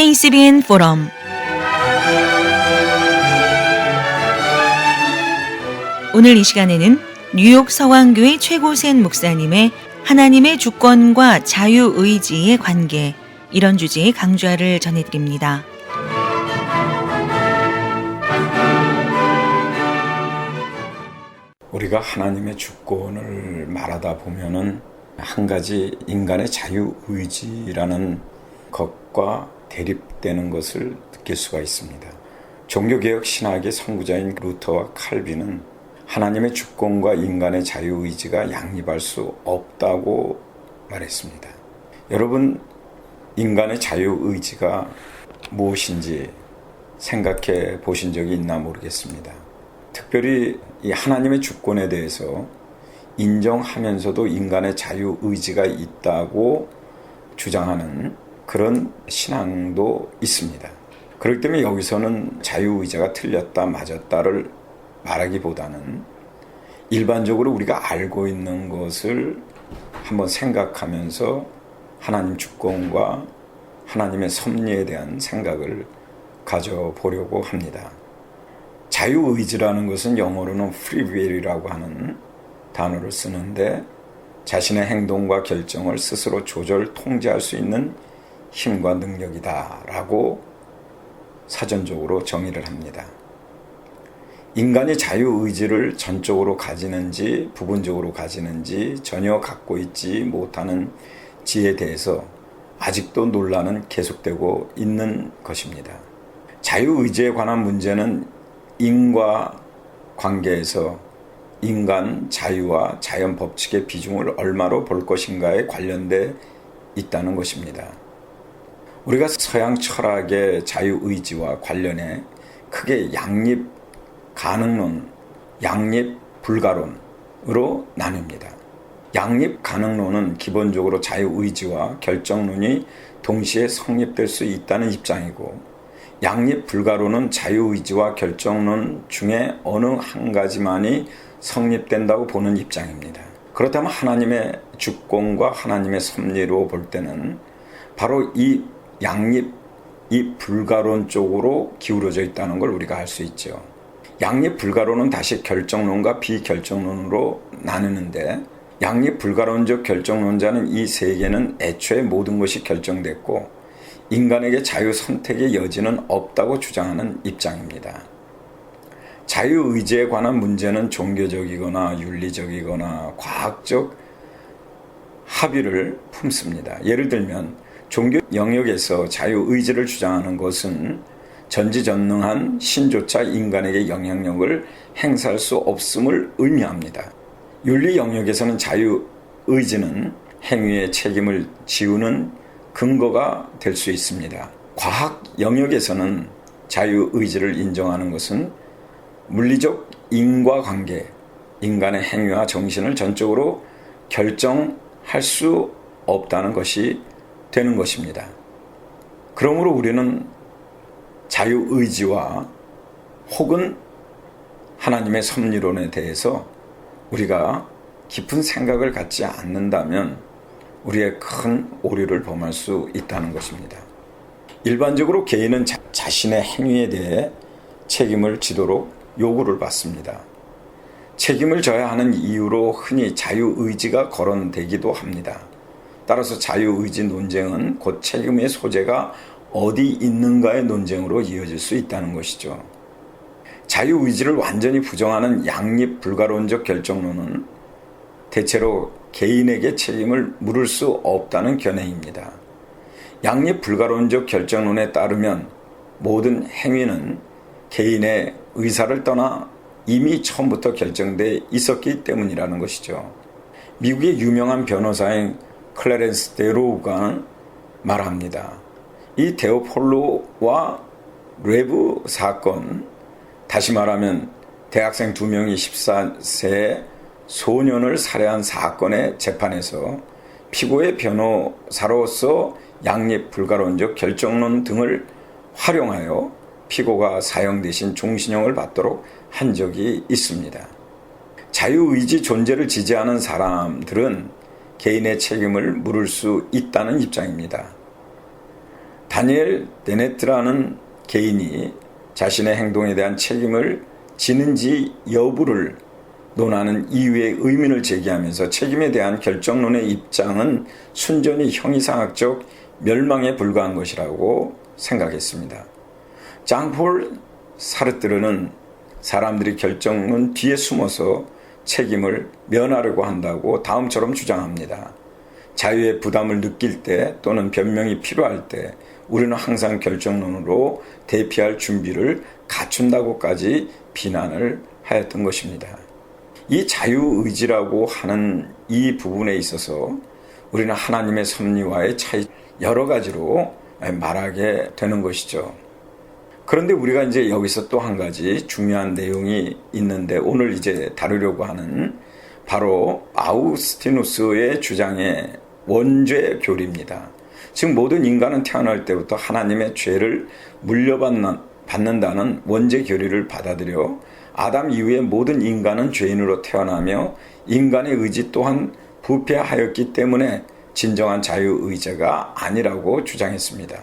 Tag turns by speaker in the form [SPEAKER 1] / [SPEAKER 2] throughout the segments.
[SPEAKER 1] KCBN 포럼 오늘 이 시간에는 뉴욕 서왕교회 최고센 목사님의 하나님의 주권과 자유의지의 관계, 이런 주제의 강좌를 전해드립니다.
[SPEAKER 2] 우리가 하나님의 주권을 말하다 보면은 한 가지 인간의 자유의지라는 것과 대립되는 것을 느낄 수가 있습니다. 종교개혁 신학의 선구자인 루터와 칼빈은 하나님의 주권과 인간의 자유의지가 양립할 수 없다고 말했습니다. 여러분, 인간의 자유의지가 무엇인지 생각해 보신 적이 있나 모르겠습니다. 특별히 이 하나님의 주권에 대해서 인정하면서도 인간의 자유의지가 있다고 주장하는 그런 신앙도 있습니다. 그렇기 때문에 여기서는 자유의지가 틀렸다 맞았다를 말하기보다는 일반적으로 우리가 알고 있는 것을 한번 생각하면서 하나님 주권과 하나님의 섭리에 대한 생각을 가져보려고 합니다. 자유의지라는 것은 영어로는 free will이라고 하는 단어를 쓰는데 자신의 행동과 결정을 스스로 조절, 통제할 수 있는 힘과 능력이다라고 사전적으로 정의를 합니다. 인간이 자유의지를 전적으로 가지는지 부분적으로 가지는지 전혀 갖고 있지 못하는 지에 대해서 아직도 논란은 계속되고 있는 것입니다. 자유의지에 관한 문제는 인과 관계에서 인간 자유와 자연 법칙의 비중을 얼마로 볼 것인가에 관련돼 있다는 것입니다. 우리가 서양 철학의 자유의지와 관련해 크게 양립 가능론, 양립 불가론으로 나뉩니다. 양립 가능론은 기본적으로 자유의지와 결정론이 동시에 성립될 수 있다는 입장이고, 양립 불가론은 자유의지와 결정론 중에 어느 한 가지만이 성립된다고 보는 입장입니다. 그렇다면 하나님의 주권과 하나님의 섭리로 볼 때는 바로 이 양립, 이 불가론 쪽으로 기울어져 있다는 걸 우리가 알 수 있죠. 양립 불가론은 다시 결정론과 비결정론으로 나누는데, 양립 불가론적 결정론자는 이 세계는 애초에 모든 것이 결정됐고 인간에게 자유 선택의 여지는 없다고 주장하는 입장입니다. 자유의지에 관한 문제는 종교적이거나 윤리적이거나 과학적 합의를 품습니다. 예를 들면 종교 영역에서 자유의지를 주장하는 것은 전지전능한 신조차 인간에게 영향력을 행사할 수 없음을 의미합니다. 윤리 영역에서는 자유의지는 행위의 책임을 지우는 근거가 될 수 있습니다. 과학 영역에서는 자유의지를 인정하는 것은 물리적 인과관계, 인간의 행위와 정신을 전적으로 결정할 수 없다는 것이 되는 것입니다. 그러므로 우리는 자유의지와 혹은 하나님의 섭리론에 대해서 우리가 깊은 생각을 갖지 않는다면 우리의 큰 오류를 범할 수 있다는 것입니다. 일반적으로 개인은 자신의 행위에 대해 책임을 지도록 요구를 받습니다. 책임을 져야 하는 이유로 흔히 자유의지가 거론되기도 합니다. 따라서 자유의지 논쟁은 곧 책임의 소재가 어디 있는가의 논쟁으로 이어질 수 있다는 것이죠. 자유의지를 완전히 부정하는 양립 불가론적 결정론은 대체로 개인에게 책임을 물을 수 없다는 견해입니다. 양립 불가론적 결정론에 따르면 모든 행위는 개인의 의사를 떠나 이미 처음부터 결정돼 있었기 때문이라는 것이죠. 미국의 유명한 변호사인 클래렌스 데로우가 말합니다. 이 데오폴로와 레브 사건, 다시 말하면 대학생 2명이 14세의 소년을 살해한 사건의 재판에서 피고의 변호사로서 양립 불가론적 결정론 등을 활용하여 피고가 사형 대신 종신형을 받도록 한 적이 있습니다. 자유의지 존재를 지지하는 사람들은 개인의 책임을 물을 수 있다는 입장입니다. 다니엘 베네트라는 개인이 자신의 행동에 대한 책임을 지는지 여부를 논하는 이유의 의문을 제기하면서 책임에 대한 결정론의 입장은 순전히 형이상학적 멸망에 불과한 것이라고 생각했습니다. 장폴 사르트르는 사람들이 결정은 뒤에 숨어서 책임을 면하려고 한다고 다음처럼 주장합니다. 자유의 부담을 느낄 때 또는 변명이 필요할 때 우리는 항상 결정론으로 대피할 준비를 갖춘다고까지 비난을 하였던 것입니다. 이 자유의지라고 하는 이 부분에 있어서 우리는 하나님의 섭리와의 차이 여러 가지로 말하게 되는 것이죠. 그런데 우리가 이제 여기서 또 한 가지 중요한 내용이 있는데 오늘 이제 다루려고 하는 바로 아우구스티누스의 주장의 원죄 교리입니다. 즉 모든 인간은 태어날 때부터 하나님의 죄를 물려받는다는 원죄 교리를 받아들여 아담 이후에 모든 인간은 죄인으로 태어나며 인간의 의지 또한 부패하였기 때문에 진정한 자유의지가 아니라고 주장했습니다.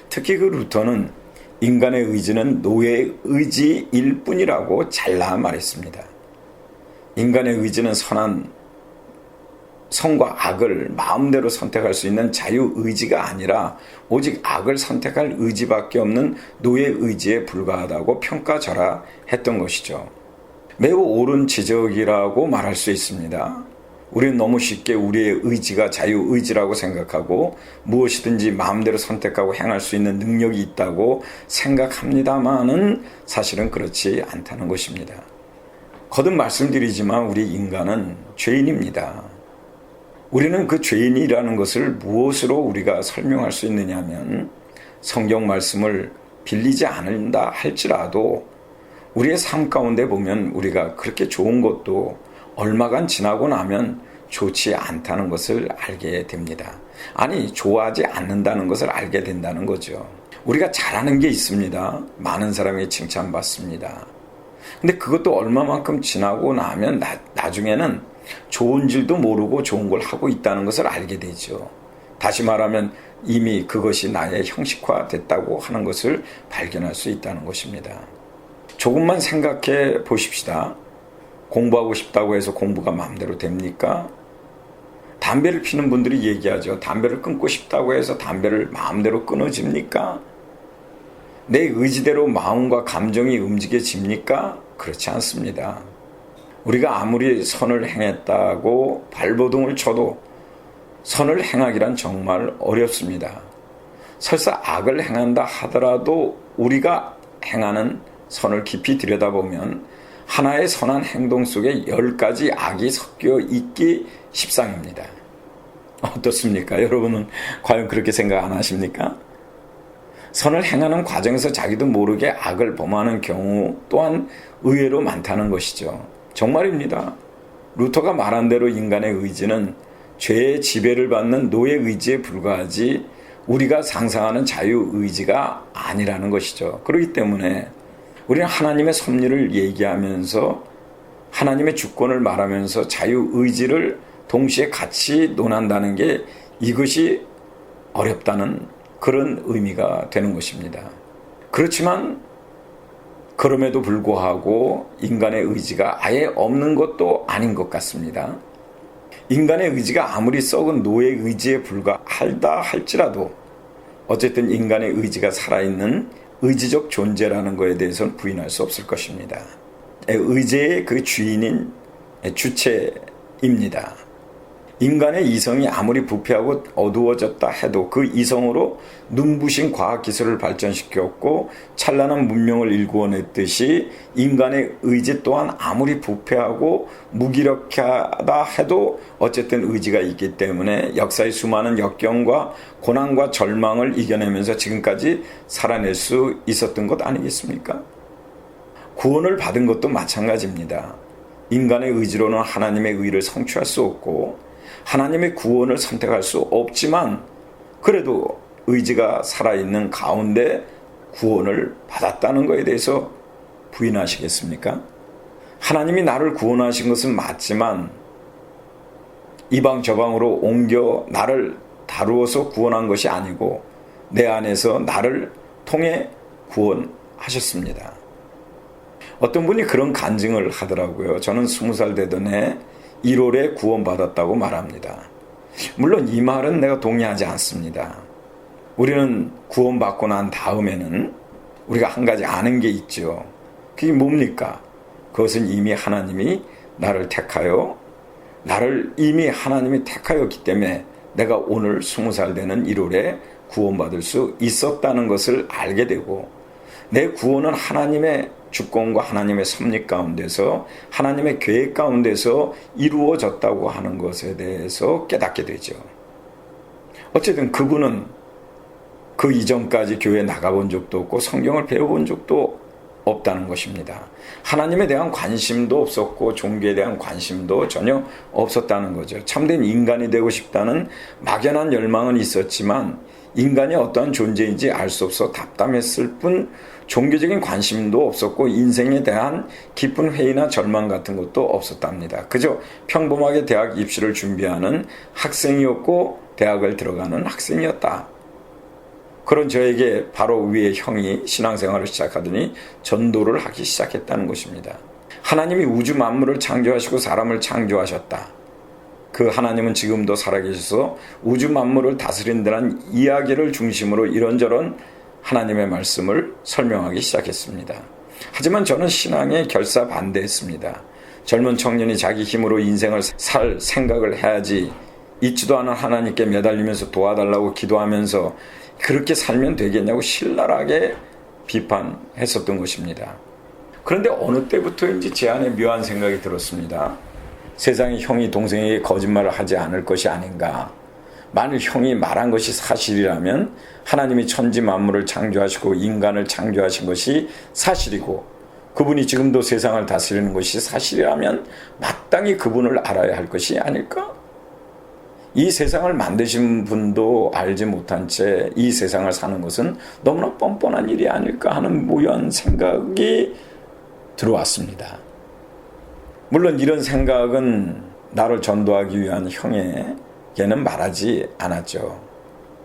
[SPEAKER 2] 특히 그 루터는 인간의 의지는 노예의 의지일 뿐이라고 잘라 말했습니다. 인간의 의지는 선과 악을 마음대로 선택할 수 있는 자유의지가 아니라 오직 악을 선택할 의지밖에 없는 노예의지에 불과하다고 평가절하했던 것이죠. 매우 옳은 지적이라고 말할 수 있습니다. 우리는 너무 쉽게 우리의 의지가 자유의지라고 생각하고 무엇이든지 마음대로 선택하고 행할 수 있는 능력이 있다고 생각합니다만은 사실은 그렇지 않다는 것입니다. 거듭 말씀드리지만 우리 인간은 죄인입니다. 우리는 그 죄인이라는 것을 무엇으로 우리가 설명할 수 있느냐 하면 성경 말씀을 빌리지 않는다 할지라도 우리의 삶 가운데 보면 우리가 그렇게 좋은 것도 얼마간 지나고 나면 좋지 않다는 것을 알게 됩니다. 아니, 좋아하지 않는다는 것을 알게 된다는 거죠. 우리가 잘하는 게 있습니다. 많은 사람이 칭찬받습니다. 근데 그것도 얼마만큼 지나고 나면 나중에는 좋은 줄도 모르고 좋은 걸 하고 있다는 것을 알게 되죠. 다시 말하면 이미 그것이 나의 형식화됐다고 하는 것을 발견할 수 있다는 것입니다. 조금만 생각해 보십시다. 공부하고 싶다고 해서 공부가 마음대로 됩니까? 담배를 피는 분들이 얘기하죠. 담배를 끊고 싶다고 해서 담배를 마음대로 끊어집니까? 내 의지대로 마음과 감정이 움직여집니까? 그렇지 않습니다. 우리가 아무리 선을 행했다고 발버둥을 쳐도 선을 행하기란 정말 어렵습니다. 설사 악을 행한다 하더라도 우리가 행하는 선을 깊이 들여다보면 하나의 선한 행동 속에 10가지 악이 섞여 있기 십상입니다. 어떻습니까? 여러분은 과연 그렇게 생각 안 하십니까? 선을 행하는 과정에서 자기도 모르게 악을 범하는 경우 또한 의외로 많다는 것이죠. 정말입니다. 루터가 말한 대로 인간의 의지는 죄의 지배를 받는 노예 의지에 불과하지 우리가 상상하는 자유의지가 아니라는 것이죠. 그렇기 때문에 우리는 하나님의 섭리를 얘기하면서 하나님의 주권을 말하면서 자유의지를 동시에 같이 논한다는 게 이것이 어렵다는 그런 의미가 되는 것입니다. 그렇지만 그럼에도 불구하고 인간의 의지가 아예 없는 것도 아닌 것 같습니다. 인간의 의지가 아무리 썩은 노예 의지에 불과하다 할지라도 어쨌든 인간의 의지가 살아있는 의지적 존재라는 것에 대해서는 부인할 수 없을 것입니다. 의지의 그 주인인 주체입니다. 인간의 이성이 아무리 부패하고 어두워졌다 해도 그 이성으로 눈부신 과학기술을 발전시켰고 찬란한 문명을 일구어냈듯이 인간의 의지 또한 아무리 부패하고 무기력하다 해도 어쨌든 의지가 있기 때문에 역사의 수많은 역경과 고난과 절망을 이겨내면서 지금까지 살아낼 수 있었던 것 아니겠습니까? 구원을 받은 것도 마찬가지입니다. 인간의 의지로는 하나님의 의를 성취할 수 없고 하나님의 구원을 선택할 수 없지만 그래도 의지가 살아있는 가운데 구원을 받았다는 것에 대해서 부인하시겠습니까? 하나님이 나를 구원하신 것은 맞지만 이방 저방으로 옮겨 나를 다루어서 구원한 것이 아니고 내 안에서 나를 통해 구원하셨습니다. 어떤 분이 그런 간증을 하더라고요. 저는 20살 되던 해 1월에 구원받았다고 말합니다. 물론 이 말은 내가 동의하지 않습니다. 우리는 구원받고 난 다음에는 우리가 한 가지 아는 게 있죠. 그게 뭡니까? 그것은 이미 하나님이 나를 택하여 나를 이미 하나님이 택하였기 때문에 내가 오늘 20살 되는 1월에 구원받을 수 있었다는 것을 알게 되고 내 구원은 하나님의 주권과 하나님의 섭리 가운데서 하나님의 계획 가운데서 이루어졌다고 하는 것에 대해서 깨닫게 되죠. 어쨌든 그분은 그 이전까지 교회에 나가본 적도 없고 성경을 배워본 적도 없다는 것입니다. 하나님에 대한 관심도 없었고 종교에 대한 관심도 전혀 없었다는 거죠. 참된 인간이 되고 싶다는 막연한 열망은 있었지만 인간이 어떠한 존재인지 알 수 없어 답답했을 뿐 종교적인 관심도 없었고 인생에 대한 깊은 회의나 절망 같은 것도 없었답니다. 그저 평범하게 대학 입시를 준비하는 학생이었고 대학을 들어가는 학생이었다. 그런 저에게 바로 위에 형이 신앙생활을 시작하더니 전도를 하기 시작했다는 것입니다. 하나님이 우주 만물을 창조하시고 사람을 창조하셨다. 그 하나님은 지금도 살아계셔서 우주 만물을 다스린다는 이야기를 중심으로 이런저런 하나님의 말씀을 설명하기 시작했습니다. 하지만 저는 신앙에 결사 반대했습니다. 젊은 청년이 자기 힘으로 인생을 살 생각을 해야지 있지도 않은 하나님께 매달리면서 도와달라고 기도하면서 그렇게 살면 되겠냐고 신랄하게 비판했었던 것입니다. 그런데 어느 때부터인지 제 안에 묘한 생각이 들었습니다. 세상에 형이 동생에게 거짓말을 하지 않을 것이 아닌가. 만일 형이 말한 것이 사실이라면 하나님이 천지 만물을 창조하시고 인간을 창조하신 것이 사실이고 그분이 지금도 세상을 다스리는 것이 사실이라면 마땅히 그분을 알아야 할 것이 아닐까? 이 세상을 만드신 분도 알지 못한 채 이 세상을 사는 것은 너무나 뻔뻔한 일이 아닐까 하는 묘한 생각이 들어왔습니다. 물론 이런 생각은 나를 전도하기 위한 형에게는 말하지 않았죠.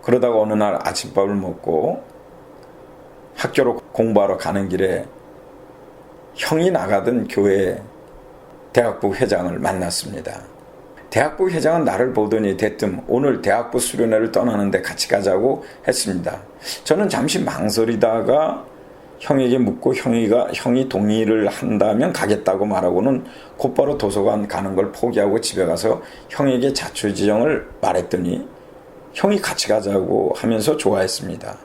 [SPEAKER 2] 그러다가 어느 날 아침밥을 먹고 학교로 공부하러 가는 길에 형이 나가던 교회 대학부 회장을 만났습니다. 대학부 회장은 나를 보더니 대뜸 오늘 대학부 수련회를 떠나는데 같이 가자고 했습니다. 저는 잠시 망설이다가 형에게 묻고 형이 동의를 한다면 가겠다고 말하고는 곧바로 도서관 가는 걸 포기하고 집에 가서 형에게 자초지종을 말했더니 형이 같이 가자고 하면서 좋아했습니다.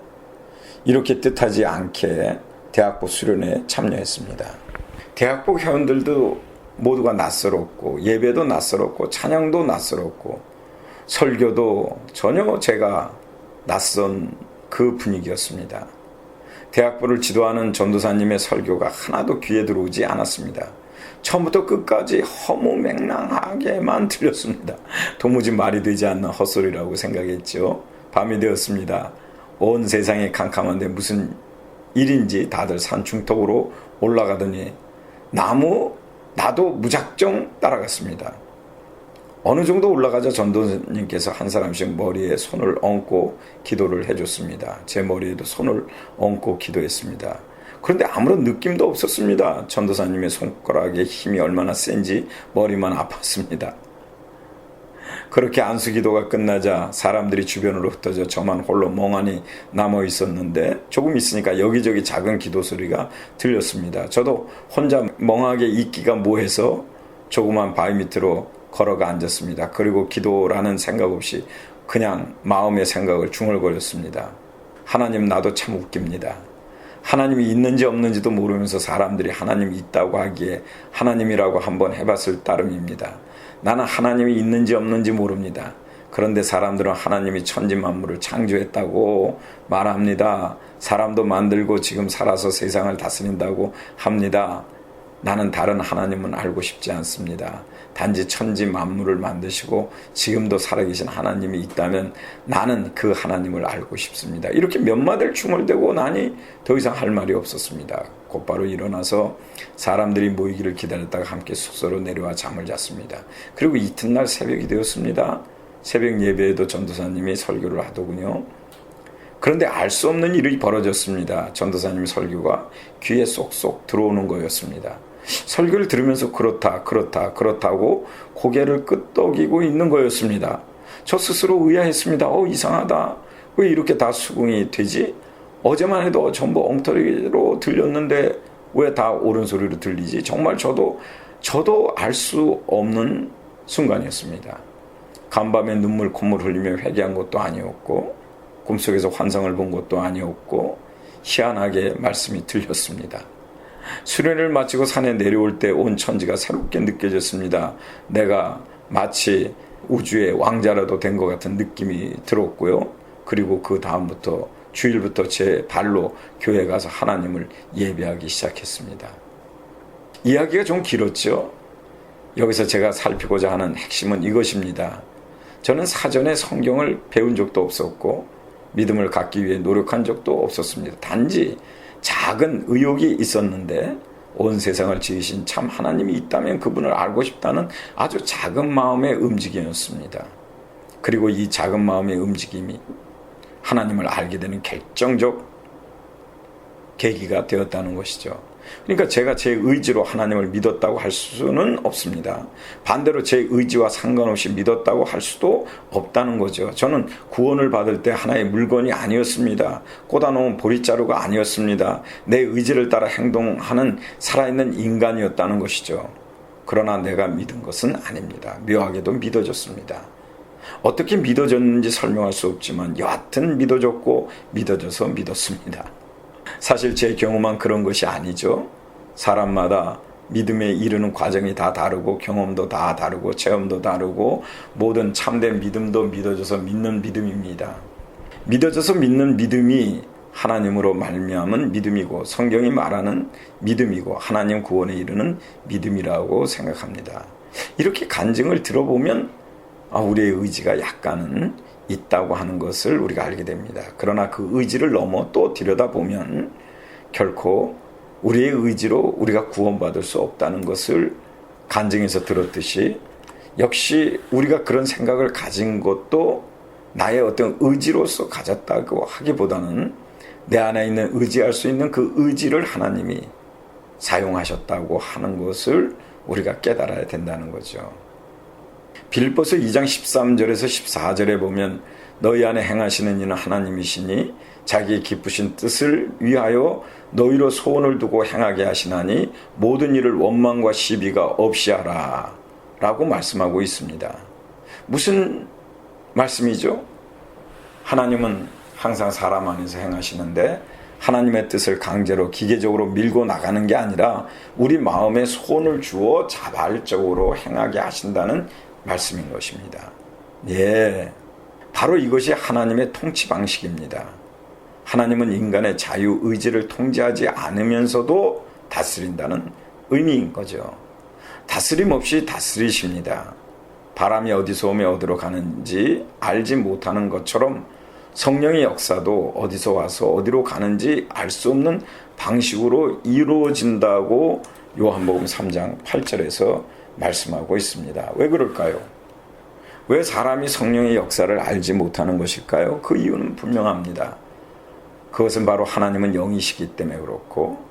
[SPEAKER 2] 이렇게 뜻하지 않게 대학부 수련회에 참여했습니다. 대학부 회원들도 모두가 낯설었고 예배도 낯설었고 찬양도 낯설었고 설교도 전혀 제가 낯선 그 분위기였습니다. 대학부를 지도하는 전도사님의 설교가 하나도 귀에 들어오지 않았습니다. 처음부터 끝까지 허무맹랑하게만 들렸습니다. 도무지 말이 되지 않는 헛소리라고 생각했죠. 밤이 되었습니다. 온 세상이 캄캄한데 무슨 일인지 다들 산중턱으로 올라가더니 나도 무작정 따라갔습니다. 어느 정도 올라가자 전도사님께서 한 사람씩 머리에 손을 얹고 기도를 해줬습니다. 제 머리에도 손을 얹고 기도했습니다. 그런데 아무런 느낌도 없었습니다. 전도사님의 손가락에 힘이 얼마나 센지 머리만 아팠습니다. 그렇게 안수기도가 끝나자 사람들이 주변으로 흩어져 저만 홀로 멍하니 남아 있었는데 조금 있으니까 여기저기 작은 기도 소리가 들렸습니다. 저도 혼자 멍하게 있기가 뭐해서 조그만 바위 밑으로 걸어가 앉았습니다. 그리고 기도라는 생각 없이 그냥 마음의 생각을 중얼거렸습니다. 하나님, 나도 참 웃깁니다. 하나님이 있는지 없는지도 모르면서 사람들이 하나님이 있다고 하기에 하나님이라고 한번 해봤을 따름입니다. 나는 하나님이 있는지 없는지 모릅니다. 그런데 사람들은 하나님이 천지 만물을 창조했다고 말합니다. 사람도 만들고 지금 살아서 세상을 다스린다고 합니다. 나는 다른 하나님은 알고 싶지 않습니다. 단지 천지 만물을 만드시고 지금도 살아계신 하나님이 있다면 나는 그 하나님을 알고 싶습니다. 이렇게 몇 마디를 중얼대고 나니 더 이상 할 말이 없었습니다. 곧바로 일어나서 사람들이 모이기를 기다렸다가 함께 숙소로 내려와 잠을 잤습니다. 그리고 이튿날 새벽이 되었습니다. 새벽 예배에도 전도사님이 설교를 하더군요. 그런데 알 수 없는 일이 벌어졌습니다. 전도사님 설교가 귀에 쏙쏙 들어오는 거였습니다. 설교를 들으면서 그렇다고 고개를 끄덕이고 있는 거였습니다. 저 스스로 의아했습니다. 이상하다. 왜 이렇게 다 수긍이 되지? 어제만 해도 전부 엉터리로 들렸는데 왜 다 옳은 소리로 들리지? 정말 저도 알 수 없는 순간이었습니다. 간밤에 눈물 콧물 흘리며 회개한 것도 아니었고 꿈속에서 환상을 본 것도 아니었고 희한하게 말씀이 들렸습니다. 수련을 마치고 산에 내려올 때 온 천지가 새롭게 느껴졌습니다. 내가 마치 우주의 왕자라도 된 것 같은 느낌이 들었고요. 그리고 그 다음부터 주일부터 제 발로 교회 가서 하나님을 예배하기 시작했습니다. 이야기가 좀 길었죠. 여기서 제가 살피고자 하는 핵심은 이것입니다. 저는 사전에 성경을 배운 적도 없었고 믿음을 갖기 위해 노력한 적도 없었습니다. 단지 작은 의욕이 있었는데 온 세상을 지으신 참 하나님이 있다면 그분을 알고 싶다는 아주 작은 마음의 움직임이었습니다. 그리고 이 작은 마음의 움직임이 하나님을 알게 되는 결정적 계기가 되었다는 것이죠. 그러니까 제가 제 의지로 하나님을 믿었다고 할 수는 없습니다. 반대로 제 의지와 상관없이 믿었다고 할 수도 없다는 거죠. 저는 구원을 받을 때 하나의 물건이 아니었습니다. 꽂아놓은 보릿자루가 아니었습니다. 내 의지를 따라 행동하는 살아있는 인간이었다는 것이죠. 그러나 내가 믿은 것은 아닙니다. 묘하게도 믿어졌습니다. 어떻게 믿어졌는지 설명할 수 없지만 여하튼 믿어졌고 믿어져서 믿었습니다. 사실 제 경우만 그런 것이 아니죠. 사람마다 믿음에 이르는 과정이 다 다르고 경험도 다 다르고 체험도 다르고 모든 참된 믿음도 믿어져서 믿는 믿음입니다. 믿어져서 믿는 믿음이 하나님으로 말미암은 믿음이고 성경이 말하는 믿음이고 하나님 구원에 이르는 믿음이라고 생각합니다. 이렇게 간증을 들어보면 우리의 의지가 약간은 있다고 하는 것을 우리가 알게 됩니다. 그러나 그 의지를 넘어 또 들여다보면 결코 우리의 의지로 우리가 구원받을 수 없다는 것을 간증에서 들었듯이 역시 우리가 그런 생각을 가진 것도 나의 어떤 의지로서 가졌다고 하기보다는 내 안에 있는 의지할 수 있는 그 의지를 하나님이 사용하셨다고 하는 것을 우리가 깨달아야 된다는 거죠. 빌립보서 2장 13절에서 14절에 보면 너희 안에 행하시는 이는 하나님이시니 자기의 기쁘신 뜻을 위하여 너희로 소원을 두고 행하게 하시나니 모든 일을 원망과 시비가 없이 하라 라고 말씀하고 있습니다. 무슨 말씀이죠? 하나님은 항상 사람 안에서 행하시는데 하나님의 뜻을 강제로 기계적으로 밀고 나가는 게 아니라 우리 마음에 소원을 주어 자발적으로 행하게 하신다는 말씀인 것입니다. 예, 바로 이것이 하나님의 통치 방식입니다. 하나님은 인간의 자유의지를 통제하지 않으면서도 다스린다는 의미인 거죠. 다스림 없이 다스리십니다. 바람이 어디서 오며 어디로 가는지 알지 못하는 것처럼 성령의 역사도 어디서 와서 어디로 가는지 알 수 없는 방식으로 이루어진다고 요한복음 3장 8절에서 말씀하고 있습니다. 왜 그럴까요? 왜 사람이 성령의 역사를 알지 못하는 것일까요? 그 이유는 분명합니다. 그것은 바로 하나님은 영이시기 때문에 그렇고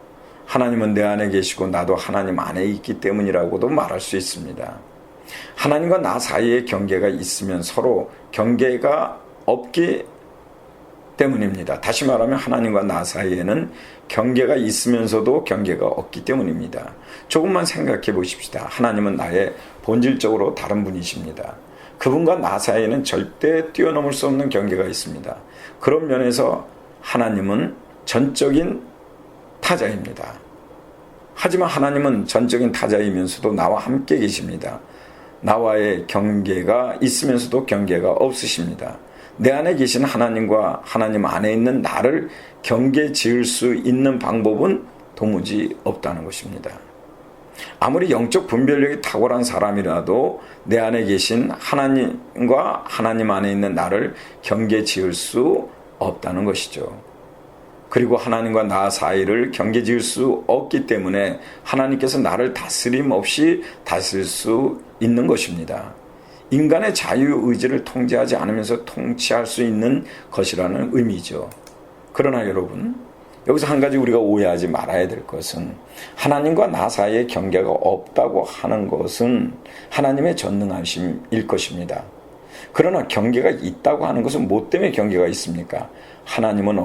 [SPEAKER 2] 하나님은 내 안에 계시고 나도 하나님 안에 있기 때문이라고도 말할 수 있습니다. 하나님과 나 사이에 경계가 있으면 서로 경계가 없기 때문입니다. 다시 말하면 하나님과 나 사이에는 경계가 있으면서도 경계가 없기 때문입니다. 조금만 생각해 보십시다. 하나님은 나의 본질적으로 다른 분이십니다. 그분과 나 사이에는 절대 뛰어넘을 수 없는 경계가 있습니다. 그런 면에서 하나님은 전적인 타자입니다. 하지만 하나님은 전적인 타자이면서도 나와 함께 계십니다. 나와의 경계가 있으면서도 경계가 없으십니다. 내 안에 계신 하나님과 하나님 안에 있는 나를 경계 지을 수 있는 방법은 도무지 없다는 것입니다. 아무리 영적 분별력이 탁월한 사람이라도 내 안에 계신 하나님과 하나님 안에 있는 나를 경계 지을 수 없다는 것이죠. 그리고 하나님과 나 사이를 경계 지을 수 없기 때문에 하나님께서 나를 다스림 없이 다스릴 수 있는 것입니다. 인간의 자유의지를 통제하지 않으면서 통치할 수 있는 것이라는 의미죠. 그러나 여러분, 여기서 한 가지 우리가 오해하지 말아야 될 것은 하나님과 나 사이에 경계가 없다고 하는 것은 하나님의 전능하심일 것입니다. 그러나 경계가 있다고 하는 것은 뭐 때문에 경계가 있습니까? 하나님은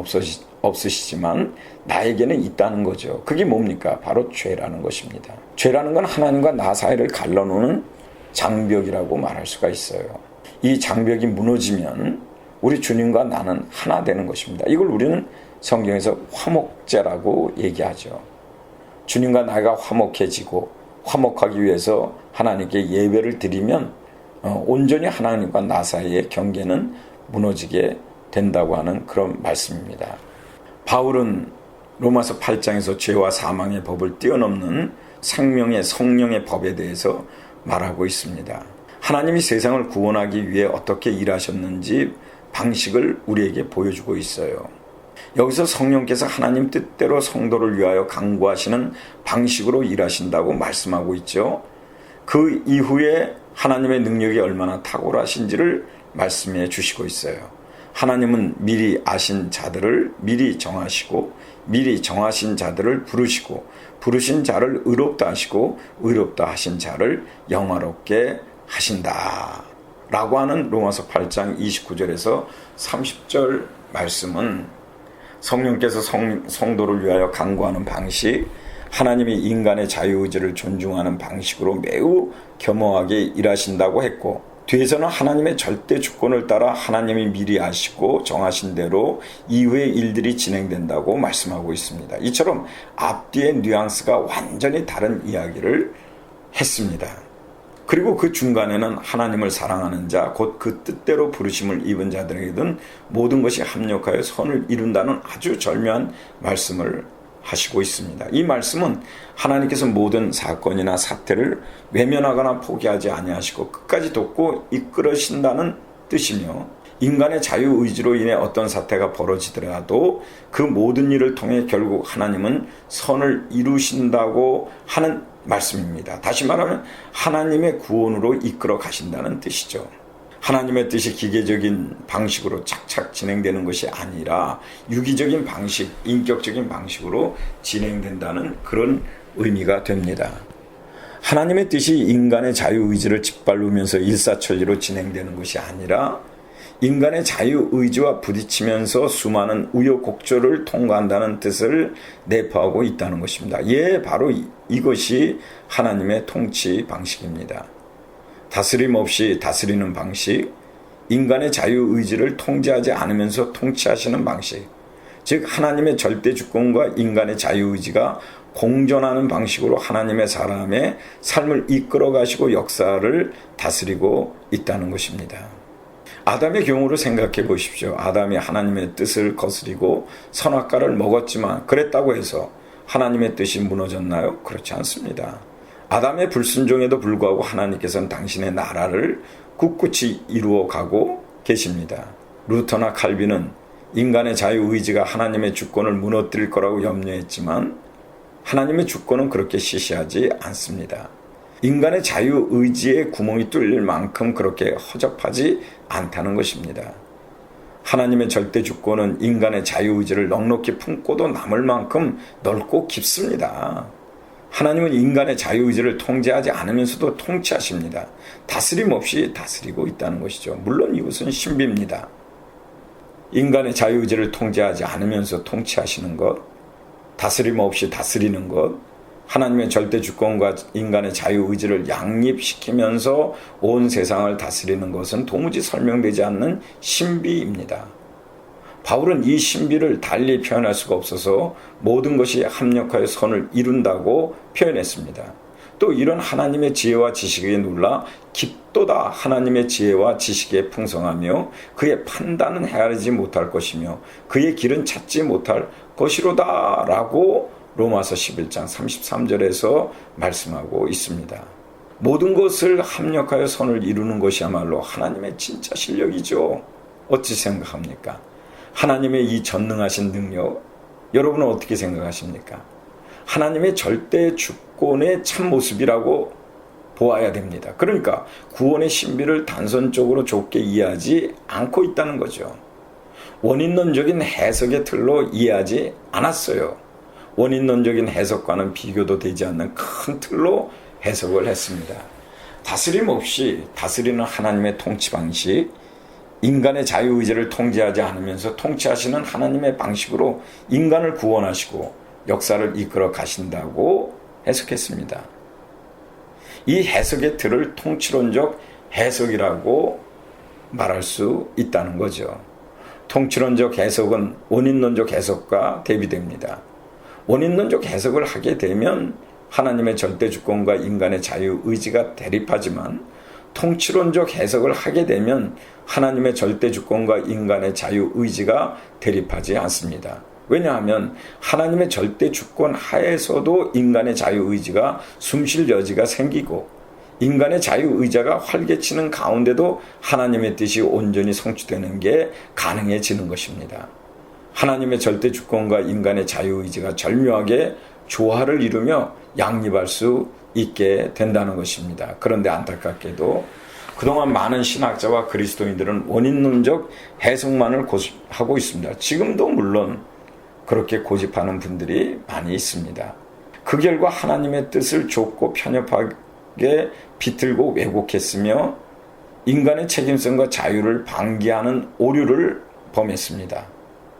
[SPEAKER 2] 없으시지만 나에게는 있다는 거죠. 그게 뭡니까? 바로 죄라는 것입니다. 죄라는 건 하나님과 나 사이를 갈라놓는 장벽이라고 말할 수가 있어요. 이 장벽이 무너지면 우리 주님과 나는 하나 되는 것입니다. 이걸 우리는 성경에서 화목제라고 얘기하죠. 주님과 나가 화목해지고 화목하기 위해서 하나님께 예배를 드리면 온전히 하나님과 나 사이의 경계는 무너지게 된다고 하는 그런 말씀입니다. 바울은 로마서 8장에서 죄와 사망의 법을 뛰어넘는 생명의 성령의 법에 대해서 말하고 있습니다. 하나님이 세상을 구원하기 위해 어떻게 일하셨는지 방식을 우리에게 보여주고 있어요. 여기서 성령께서 하나님 뜻대로 성도를 위하여 강구하시는 방식으로 일하신다고 말씀하고 있죠. 그 이후에 하나님의 능력이 얼마나 탁월하신지를 말씀해 주시고 있어요. 하나님은 미리 아신 자들을 미리 정하시고 미리 정하신 자들을 부르시고 부르신 자를 의롭다 하시고 의롭다 하신 자를 영화롭게 하신다 라고 하는 로마서 8장 29절에서 30절 말씀은 성령께서 성도를 위하여 강구하는 방식, 하나님이 인간의 자유의지를 존중하는 방식으로 매우 겸허하게 일하신다고 했고, 뒤에서는 하나님의 절대 주권을 따라 하나님이 미리 아시고 정하신 대로 이후의 일들이 진행된다고 말씀하고 있습니다. 이처럼 앞뒤의 뉘앙스가 완전히 다른 이야기를 했습니다. 그리고 그 중간에는 하나님을 사랑하는 자, 곧 그 뜻대로 부르심을 입은 자들에게는 모든 것이 합력하여 선을 이룬다는 아주 절묘한 말씀을 하시고 있습니다. 이 말씀은 하나님께서 모든 사건이나 사태를 외면하거나 포기하지 아니하시고 끝까지 돕고 이끌으신다는 뜻이며, 인간의 자유의지로 인해 어떤 사태가 벌어지더라도 그 모든 일을 통해 결국 하나님은 선을 이루신다고 하는 말씀입니다. 다시 말하면 하나님의 구원으로 이끌어 가신다는 뜻이죠. 하나님의 뜻이 기계적인 방식으로 착착 진행되는 것이 아니라 유기적인 방식, 인격적인 방식으로 진행된다는 그런 의미가 됩니다. 하나님의 뜻이 인간의 자유의지를 짓밟으면서 일사천리로 진행되는 것이 아니라 인간의 자유의지와 부딪히면서 수많은 우여곡절을 통과한다는 뜻을 내포하고 있다는 것입니다. 바로 이것이 하나님의 통치 방식입니다. 다스림 없이 다스리는 방식, 인간의 자유의지를 통제하지 않으면서 통치하시는 방식, 즉 하나님의 절대 주권과 인간의 자유의지가 공존하는 방식으로 하나님의 사람의 삶을 이끌어 가시고 역사를 다스리고 있다는 것입니다. 아담의 경우를 생각해 보십시오. 아담이 하나님의 뜻을 거스리고 선악과를 먹었지만 그랬다고 해서 하나님의 뜻이 무너졌나요? 그렇지 않습니다. 아담의 불순종에도 불구하고 하나님께서는 당신의 나라를 꿋꿋이 이루어 가고 계십니다. 루터나 칼빈은 인간의 자유의지가 하나님의 주권을 무너뜨릴 거라고 염려했지만 하나님의 주권은 그렇게 시시하지 않습니다. 인간의 자유의지에 구멍이 뚫릴 만큼 그렇게 허접하지 않다는 것입니다. 하나님의 절대 주권은 인간의 자유의지를 넉넉히 품고도 남을 만큼 넓고 깊습니다. 하나님은 인간의 자유의지를 통제하지 않으면서도 통치하십니다. 다스림 없이 다스리고 있다는 것이죠. 물론 이것은 신비입니다. 인간의 자유의지를 통제하지 않으면서 통치하시는 것, 다스림 없이 다스리는 것, 하나님의 절대 주권과 인간의 자유의지를 양립시키면서 온 세상을 다스리는 것은 도무지 설명되지 않는 신비입니다. 바울은 이 신비를 달리 표현할 수가 없어서 모든 것이 합력하여 선을 이룬다고 표현했습니다. 또 이런 하나님의 지혜와 지식에 놀라 깊도다 하나님의 지혜와 지식에 풍성하며 그의 판단은 헤아리지 못할 것이며 그의 길은 찾지 못할 것이로다 라고 로마서 11장 33절에서 말씀하고 있습니다. 모든 것을 합력하여 선을 이루는 것이야말로 하나님의 진짜 실력이죠. 어찌 생각합니까? 하나님의 이 전능하신 능력, 여러분은 어떻게 생각하십니까? 하나님의 절대 주권의 참모습이라고 보아야 됩니다. 그러니까 구원의 신비를 단선적으로 좁게 이해하지 않고 있다는 거죠. 원인론적인 해석의 틀로 이해하지 않았어요. 원인론적인 해석과는 비교도 되지 않는 큰 틀로 해석을 했습니다. 다스림 없이 다스리는 하나님의 통치 방식, 인간의 자유의지를 통제하지 않으면서 통치하시는 하나님의 방식으로 인간을 구원하시고 역사를 이끌어 가신다고 해석했습니다. 이 해석의 틀을 통치론적 해석이라고 말할 수 있다는 거죠. 통치론적 해석은 원인론적 해석과 대비됩니다. 원인론적 해석을 하게 되면 하나님의 절대 주권과 인간의 자유의지가 대립하지만 통치론적 해석을 하게 되면 하나님의 절대 주권과 인간의 자유의지가 대립하지 않습니다. 왜냐하면 하나님의 절대 주권 하에서도 인간의 자유의지가 숨쉴 여지가 생기고 인간의 자유의지가 활개치는 가운데도 하나님의 뜻이 온전히 성취되는 게 가능해지는 것입니다. 하나님의 절대 주권과 인간의 자유의지가 절묘하게 조화를 이루며 양립할 수 있게 된다는 것입니다. 그런데 안타깝게도 그동안 많은 신학자와 그리스도인들은 원인론적 해석만을 고집하고 있습니다. 지금도 물론 그렇게 고집하는 분들이 많이 있습니다. 그 결과 하나님의 뜻을 좁고 편협하게 비틀고 왜곡했으며 인간의 책임성과 자유를 방기하는 오류를 범했습니다.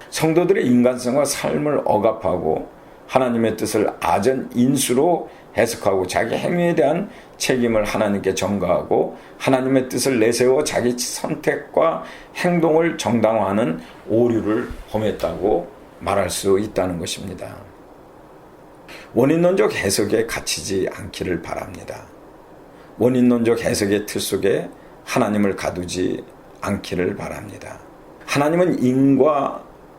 [SPEAKER 2] 성도들의 인간성과 삶을 억압하고 하나님의 뜻을 아전 인수로 해석하고 자기 행위에 대한 책임을 하나님께 전가하고 하나님의 뜻을 내세워 자기 선택과 행동을 정당화하는 오류를 범했다고 말할 수 있다는 것입니다. 원인론적 해석에 갇히지 않기를 바랍니다. 원인론적 해석의 틀 속에 하나님을 가두지 않기를 바랍니다. 하나님은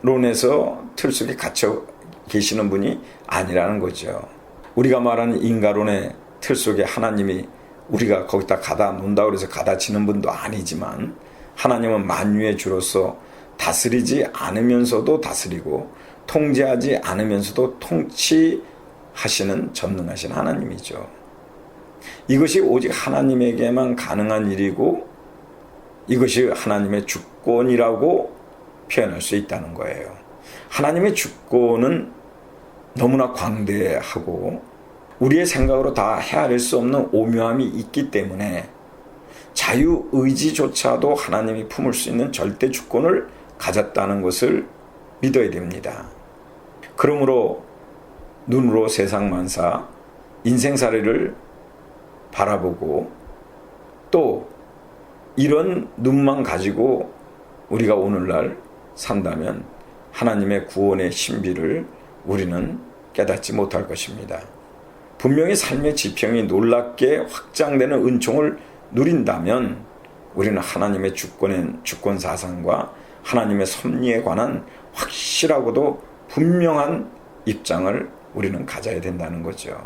[SPEAKER 2] 인과론에서 틀 속에 갇혀 계시는 분이 아니라는 거죠. 우리가 말하는 인과론의 틀 속에 하나님이 우리가 거기다 가다 논다고 해서 가다 치는 분도 아니지만 하나님은 만유의 주로서 다스리지 않으면서도 다스리고 통제하지 않으면서도 통치하시는 전능하신 하나님이죠. 이것이 오직 하나님에게만 가능한 일이고 이것이 하나님의 주권이라고 표현할 수 있다는 거예요. 하나님의 주권은 너무나 광대하고 우리의 생각으로 다 헤아릴 수 없는 오묘함이 있기 때문에 자유의지조차도 하나님이 품을 수 있는 절대 주권을 가졌다는 것을 믿어야 됩니다. 그러므로 눈으로 세상 만사, 인생살이를 바라보고 또 이런 눈만 가지고 우리가 오늘날 산다면 하나님의 구원의 신비를 우리는 깨닫지 못할 것입니다. 분명히 삶의 지평이 놀랍게 확장되는 은총을 누린다면 우리는 하나님의 주권 사상과 하나님의 섭리에 관한 확실하고도 분명한 입장을 우리는 가져야 된다는 거죠.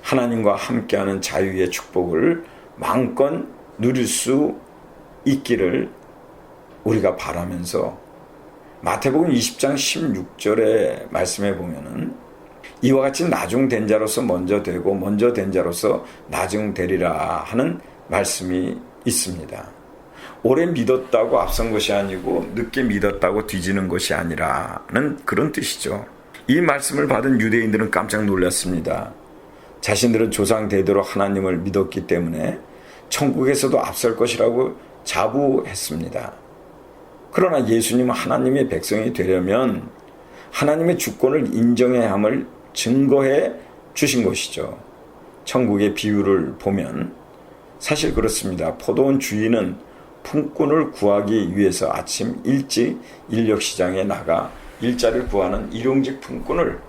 [SPEAKER 2] 하나님과 함께하는 자유의 축복을 마음껏 누릴 수 있기를 우리가 바라면서 마태복음 20장 16절의 말씀에 보면은 이와 같이 나중된 자로서 먼저 되고 먼저 된 자로서 나중되리라 하는 말씀이 있습니다. 오래 믿었다고 앞선 것이 아니고 늦게 믿었다고 뒤지는 것이 아니라는 그런 뜻이죠. 이 말씀을 받은 유대인들은 깜짝 놀랐습니다. 자신들은 조상 대대로 하나님을 믿었기 때문에 천국에서도 앞설 것이라고 자부했습니다. 그러나 예수님은 하나님의 백성이 되려면 하나님의 주권을 인정해야 함을 증거해 주신 것이죠. 천국의 비유를 보면 사실 그렇습니다. 포도원 주인은 품꾼을 구하기 위해서 아침 일찍 인력시장에 나가 일자를 구하는 일용직 품꾼을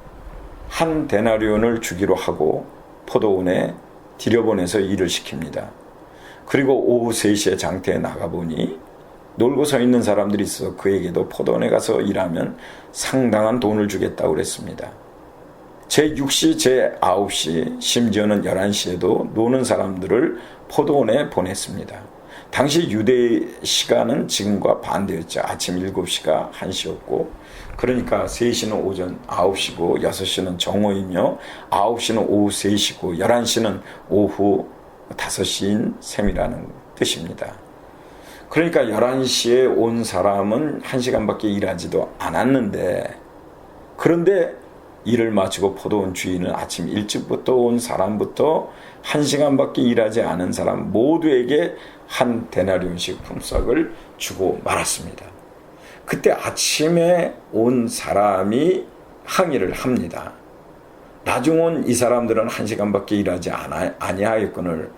[SPEAKER 2] 한 데나리온을 주기로 하고 포도원에 들여보내서 일을 시킵니다. 그리고 오후 3시에 장터에 나가보니 놀고 서 있는 사람들이 있어 그에게도 포도원에 가서 일하면 상당한 돈을 주겠다고 그랬습니다. 제6시, 제9시, 심지어는 11시에도 노는 사람들을 포도원에 보냈습니다. 당시 유대 시간은 지금과 반대였죠. 아침 7시가 1시였고 그러니까 3시는 오전 9시고 6시는 정오이며 9시는 오후 3시고 11시는 오후 5시인 셈이라는 뜻입니다. 그러니까 11시에 온 사람은 1시간밖에 일하지도 않았는데, 그런데 일을 마치고 포도원 주인은 아침 일찍부터 온 사람부터 1시간밖에 일하지 않은 사람 모두에게 한 데나리온씩 품삯을 주고 말았습니다. 그때 아침에 온 사람이 항의를 합니다. 나중 온 이 사람들은 1시간밖에 일하지 아니하였거늘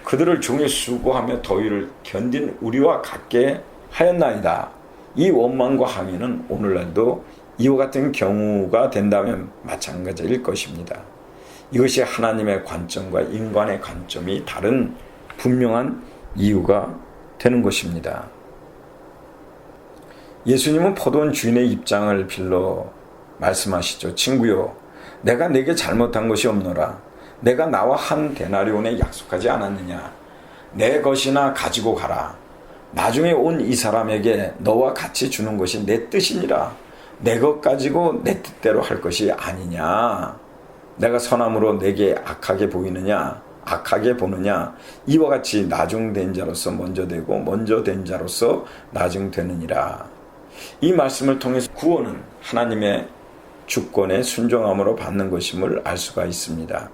[SPEAKER 2] 그들을 종일 수고하며 더위를 견딘 우리와 같게 하였나이다. 이 원망과 항의는 오늘날도 이와 같은 경우가 된다면 마찬가지일 것입니다. 이것이 하나님의 관점과 인간의 관점이 다른 분명한 이유가 되는 것입니다. 예수님은 포도원 주인의 입장을 빌러 말씀하시죠. 친구요, 내가 내게 잘못한 것이 없노라. 내가 나와 한 데나리온에 약속하지 않았느냐. 내 것이나 가지고 가라. 나중에 온 이 사람에게 너와 같이 주는 것이 내 뜻이니라. 내 것 가지고 내 뜻대로 할 것이 아니냐. 내가 선함으로 내게 악하게 보이느냐, 악하게 보느냐. 이와 같이 나중된 자로서 먼저 되고 먼저 된 자로서 나중되느니라. 이 말씀을 통해서 구원은 하나님의 주권에 순종함으로 받는 것임을 알 수가 있습니다.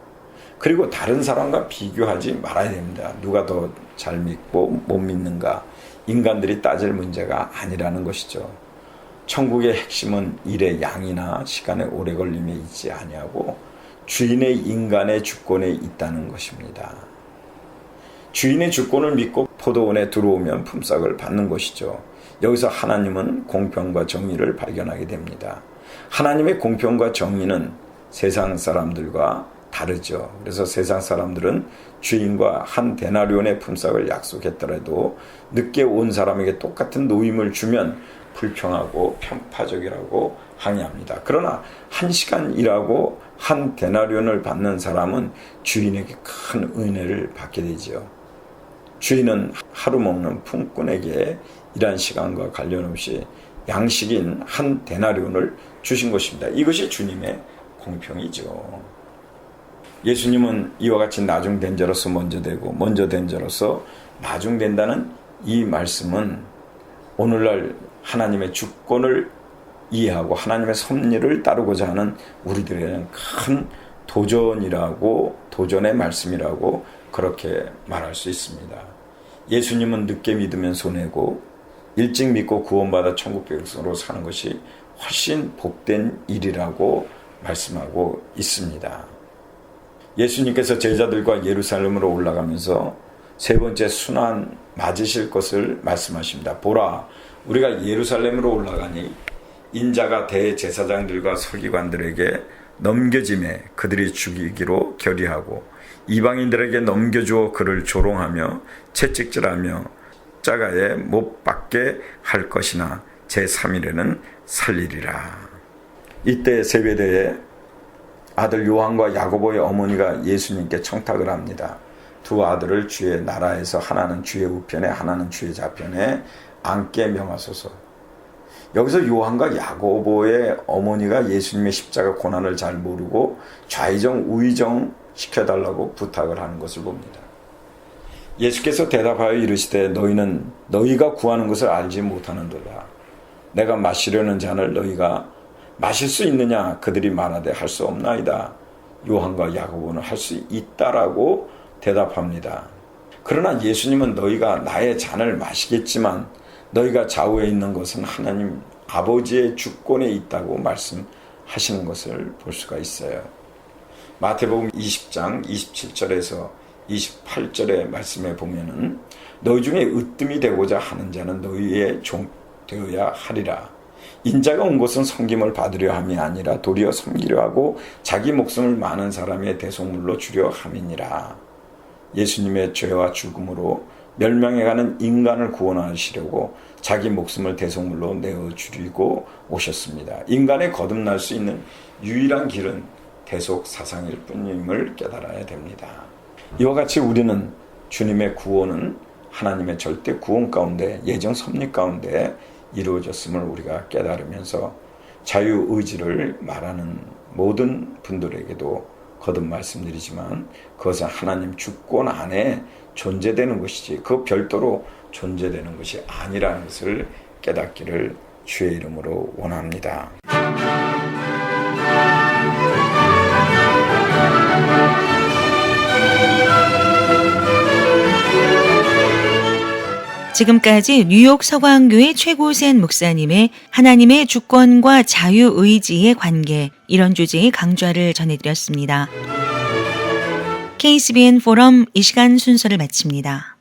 [SPEAKER 2] 그리고 다른 사람과 비교하지 말아야 됩니다. 누가 더 잘 믿고 못 믿는가, 인간들이 따질 문제가 아니라는 것이죠. 천국의 핵심은 일의 양이나 시간의 오래 걸림에 있지 아니하고 주인의 인간의 주권에 있다는 것입니다. 주인의 주권을 믿고 포도원에 들어오면 품삯을 받는 것이죠. 여기서 하나님은 공평과 정의를 발견하게 됩니다. 하나님의 공평과 정의는 세상 사람들과 다르죠. 그래서 세상 사람들은 주인과 한 데나리온의 품삯을 약속했더라도 늦게 온 사람에게 똑같은 노임을 주면 불평하고 편파적이라고 항의합니다. 그러나 1시간 일하고 한 데나리온을 받는 사람은 주인에게 큰 은혜를 받게 되죠. 주인은 하루 먹는 품꾼에게 일한 시간과 관련 없이 양식인 한 데나리온을 주신 것입니다. 이것이 주님의 공평이죠. 예수님은 이와 같이 나중된 자로서 먼저 되고 먼저 된 자로서 나중된다는 이 말씀은 오늘날 하나님의 주권을 이해하고 하나님의 섭리를 따르고자 하는 우리들에게는 큰 도전의 말씀이라고 그렇게 말할 수 있습니다. 예수님은 늦게 믿으면 손해고 일찍 믿고 구원받아 천국 백성으로 사는 것이 훨씬 복된 일이라고 말씀하고 있습니다. 예수님께서 제자들과 예루살렘으로 올라가면서 세 번째 순환 맞으실 것을 말씀하십니다. 보라, 우리가 예루살렘으로 올라가니 인자가 대제사장들과 서기관들에게 넘겨짐에 그들이 죽이기로 결의하고 이방인들에게 넘겨주어 그를 조롱하며 채찍질하며 십자가에 못 박게 할 것이나 제3일에는 살리리라. 이때 세베대의 아들 요한과 야고보의 어머니가 예수님께 청탁을 합니다. 두 아들을 주의 나라에서 하나는 주의 우편에 하나는 주의 좌편에 앉게 명하소서. 여기서 요한과 야고보의 어머니가 예수님의 십자가 고난을 잘 모르고 좌의정 우의정 시켜달라고 부탁을 하는 것을 봅니다. 예수께서 대답하여 이르시되 너희는 너희가 구하는 것을 알지 못하는도다. 내가 마시려는 잔을 너희가 마실 수 있느냐? 그들이 말하되 할 수 없나이다. 요한과 야고보는 할 수 있다라고 대답합니다. 그러나 예수님은 너희가 나의 잔을 마시겠지만 너희가 좌우에 있는 것은 하나님 아버지의 주권에 있다고 말씀하시는 것을 볼 수가 있어요. 마태복음 20장 27절에서 28절의 말씀에 보면은 너희 중에 으뜸이 되고자 하는 자는 너희의 종 되어야 하리라. 인자가 온 것은 섬김을 받으려 함이 아니라 도리어 섬기려 하고 자기 목숨을 많은 사람의 대속물로 주려 함이니라. 예수님의 죄와 죽음으로 멸망해가는 인간을 구원하시려고 자기 목숨을 대속물로 내어주리고 오셨습니다. 인간의 거듭날 수 있는 유일한 길은 대속 사상일 뿐임을 깨달아야 됩니다. 이와 같이 우리는 주님의 구원은 하나님의 절대 구원 가운데 예정 섭리 가운데 이루어졌음을 우리가 깨달으면서 자유의지를 말하는 모든 분들에게도 거듭 말씀드리지만 그것은 하나님 주권 안에 존재되는 것이지 그 별도로 존재되는 것이 아니라는 것을 깨닫기를 주의 이름으로 원합니다.
[SPEAKER 1] 지금까지 뉴욕 서광교회 최고센 목사님의 하나님의 주권과 자유의지의 관계, 이런 주제의 강좌를 전해드렸습니다. KCBN 포럼 이 시간 순서를 마칩니다.